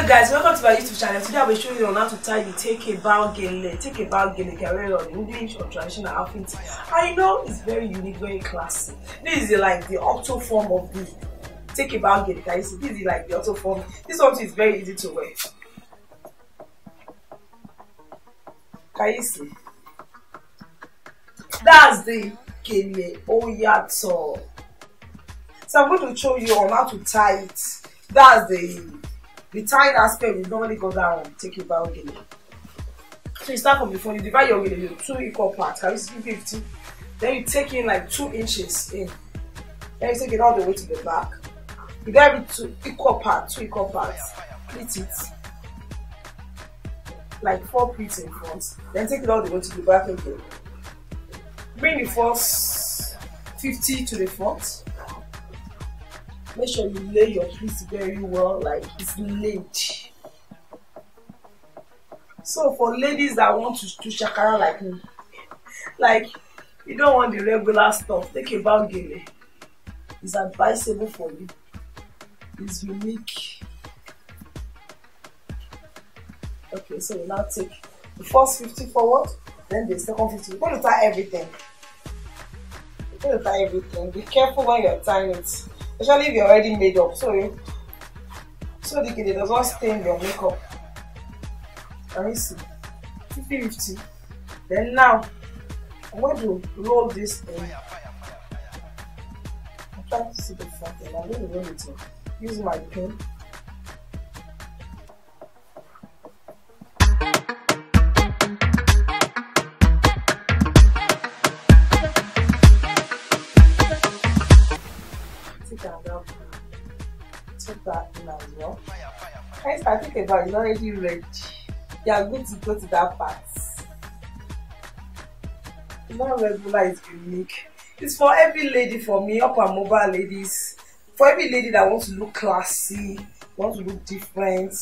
guys, welcome to my YouTube channel. Today I'll be showing you on how to tie the take a bow gele. Take a bow gele can wear on English or traditional outfit. I know it's very unique, very classy. This is like the auto form of the take a bow gele. Can you see? This is like the auto form. This one is very easy to wear. Can you see? That's the gele. Oh yeah, so I'm going to show you on how to tie it. That's the tied aspect will normally go down. Take a bow gele. So you start from the front, you divide your gele into 2 equal parts. Can you see 50? Then you take in like 2 inches in. Then you take it all the way to the back. You divide it to 2 equal parts. Pleat it. Like 4 pleats in front. Then take it all the way to the back again. Bring the first 50 to the front. Make sure you lay your pleats very well, like it's laid. So for ladies that want to shakara like me, like you don't want the regular stuff, take a bow gele. It's advisable for you. It's unique. Okay, so you now take the first 50 forward, then the second 50. You're going to tie everything. Be careful when you're tying it. Especially if you're already made up, so the gele does not stain your makeup. Can you see? 50-50. Then now I'm going to roll this in. I'm trying to see the front end. I'm going to roll it in. Use my pin. Take that in as well. Guys, I think about it's already ready. You are good to go to that part. It's not regular, it's unique. It's for every lady, for me, up and mobile ladies. For every lady that wants to look classy, wants to look different.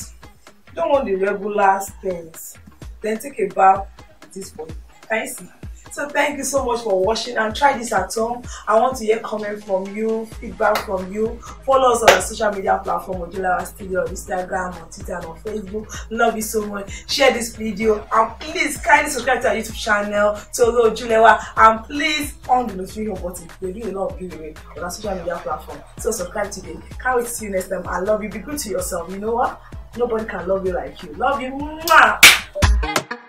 You don't want the regular things. Then take a bow. It is for you. Can you see? So thank you so much for watching and try this at home. I want to hear comments from you, feedback from you. Follow us on our social media platform, Ojulewa Studio, on Instagram, on Twitter, and on Facebook. Love you so much. Share this video and please kindly subscribe to our YouTube channel, to Ojulewa, and please on the notification button. We're doing a lot of giveaway on our social media platform. So subscribe today. Can't wait to see you next time. I love you. Be good to yourself. You know what? Nobody can love you like you. Love you. Mwah!